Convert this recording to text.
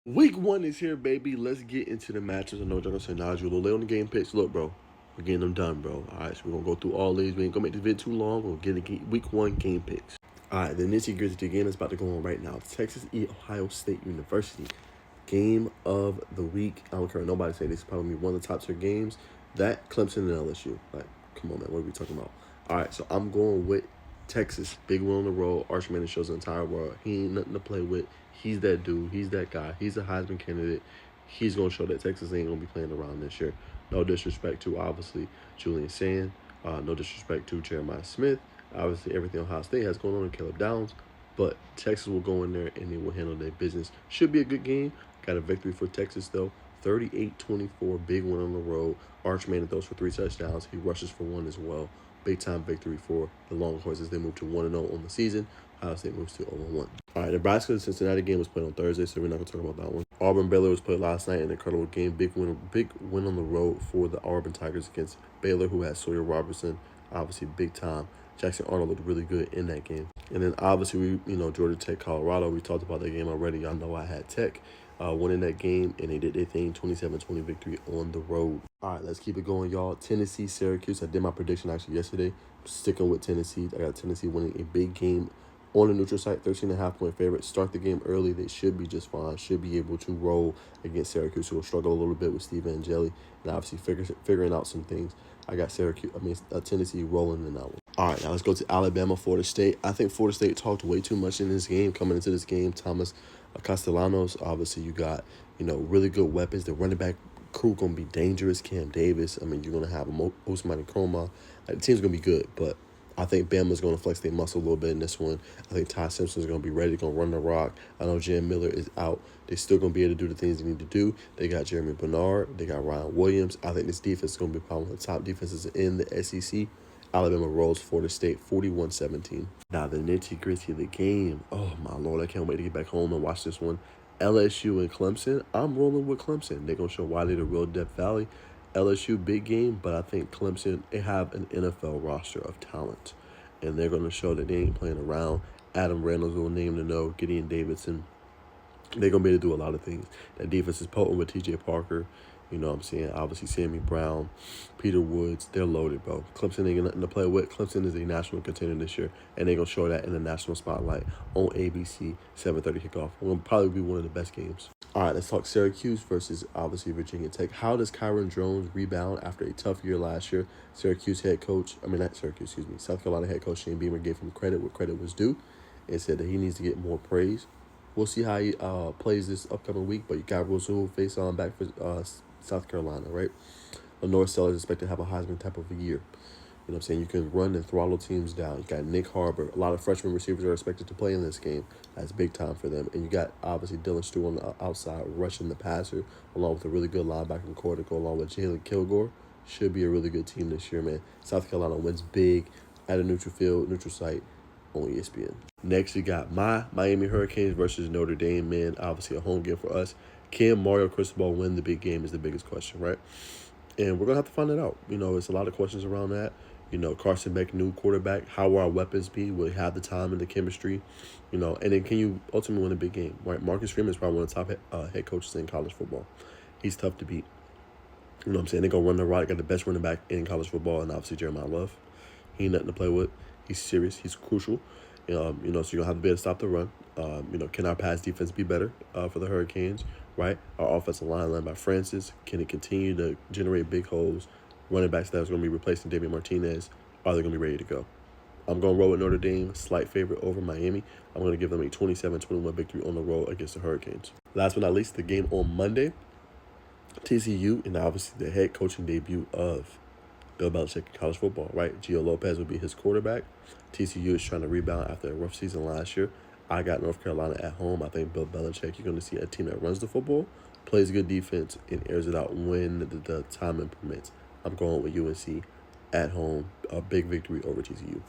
Week 1 is here, baby. Let's get into the matches. I know y'all gonna say, Najeh, a little late on the game picks. Look, bro, we're getting them done, bro. All right, so we're gonna go through all these. We ain't gonna make this video too long. We'll get into Week 1 game picks. All right, the nitty-gritty game is about to go on right now. Texas Ohio State University. Game of the week. I don't care what nobody say. This is probably one of the top tier games. That, Clemson, and LSU. Like, come on, man. What are we talking about? All right, so I'm going with Texas. Big win on the road. Arch Manning shows the entire world. He ain't nothing to play with. He's that dude. He's that guy. He's a Heisman candidate. He's going to show that Texas ain't going to be playing around this year. No disrespect to, obviously, Julian Sand. No disrespect to Jeremiah Smith. Obviously, everything Ohio State has going on in Caleb Downs. But Texas will go in there and they will handle their business. Should be a good game. Got a victory for Texas, though. 38-24, big win on the road. Arch Manning throws for 3 touchdowns. He rushes for 1 as well. Big-time victory for the Longhorns as they move to 1-0 on the season. Ohio State moves to 0-1. All right, Nebraska-Cincinnati game was played on Thursday, so we're not going to talk about that one. Auburn-Baylor was played last night in an incredible game. Big win on the road for the Auburn Tigers against Baylor, who has Sawyer Robertson, obviously big time. Jackson Arnold looked really good in that game. And then obviously, Georgia Tech, Colorado, we talked about that game already. Y'all know I had Tech winning that game, and they did their thing, 27-20 victory on the road. All right, let's keep it going, y'all. Tennessee, Syracuse. I did my prediction actually yesterday. Sticking with Tennessee. I got Tennessee winning a big game on the neutral site, 13.5-point favorite. Start the game early. They should be just fine. Should be able to roll against Syracuse, who will struggle a little bit with Steve Angeli and obviously figuring out some things. I got Tennessee rolling in that one. All right, now let's go to Alabama, Florida State. I think Florida State talked way too much in this game. Coming into this game, Thomas Castellanos, obviously you got, really good weapons. The running back crew going to be dangerous. Cam Davis. I mean, you're going to have Usman and Chroma. The team's going to be good, but I think Bama's going to flex their muscle a little bit in this one. I think Ty Simpson's going to be ready. Going to run the rock. I know Jam Miller is out. They're still going to be able to do the things they need to do. They got Jeremy Bernard. They got Ryan Williams. I think this defense is going to be probably one of the top defenses in the SEC. Alabama rolls Florida State 41-17. Now, the nitty-gritty of the game. Oh, my Lord. I can't wait to get back home and watch this one. LSU and Clemson. I'm rolling with Clemson. They're going to show why they're the real Death Valley. LSU, big game, but I think Clemson, they have an NFL roster of talent. And they're going to show that they ain't playing around. Adam Reynolds will name to know. Gideon Davidson. They're going to be able to do a lot of things. That defense is potent with T.J. Parker. You know what I'm saying? Obviously, Sammy Brown, Peter Woods, they're loaded, bro. Clemson ain't got nothing to play with. Clemson is a national contender this year, and they're going to show that in the national spotlight on ABC, 7:30 kickoff. It will probably be one of the best games. All right, let's talk Syracuse versus, obviously, Virginia Tech. How does Kyron Jones rebound after a tough year last year? South Carolina head coach Shane Beamer gave him credit where credit was due and said that he needs to get more praise. We'll see how he plays this upcoming week, but you got Russell face on back for South Carolina, right? Lenore Sellers is expected to have a Heisman type of a year. You know what I'm saying? You can run and throttle teams down. You got Nick Harbor. A lot of freshman receivers are expected to play in this game. That's big time for them. And you got, obviously, Dylan Stewart on the outside rushing the passer, along with a really good linebacker core to go along with Jalen Kilgore. Should be a really good team this year, man. South Carolina wins big at a neutral site on ESPN. Next, you got my Miami Hurricanes versus Notre Dame, man. Obviously, a home game for us. Can Mario Cristobal win the big game is the biggest question, right? And we're going to have to find it out. It's a lot of questions around that. Carson Beck, new quarterback. How will our weapons be? Will he have the time and the chemistry? And then can you ultimately win a big game, right? Marcus Freeman is probably one of the top head coaches in college football. He's tough to beat. You know what I'm saying? They're going to run the rock. Got the best running back in college football, and obviously Jeremiah Love. He ain't nothing to play with. He's serious. He's crucial. So you're going to have to be able to stop the run. Can our pass defense be better for the Hurricanes, right? Our offensive line led by Francis. Can it continue to generate big holes? Running backs that's going to be replacing David Martinez. Are they going to be ready to go? I'm going to roll with Notre Dame, slight favorite over Miami. I'm going to give them a 27-21 victory on the road against the Hurricanes. Last but not least, the game on Monday. TCU, and obviously the head coaching debut of Bill Belichick in college football, right? Gio Lopez will be his quarterback. TCU is trying to rebound after a rough season last year. I got North Carolina at home. I think Bill Belichick, you're going to see a team that runs the football, plays good defense, and airs it out when the timing permits. I'm going with UNC at home, a big victory over TCU.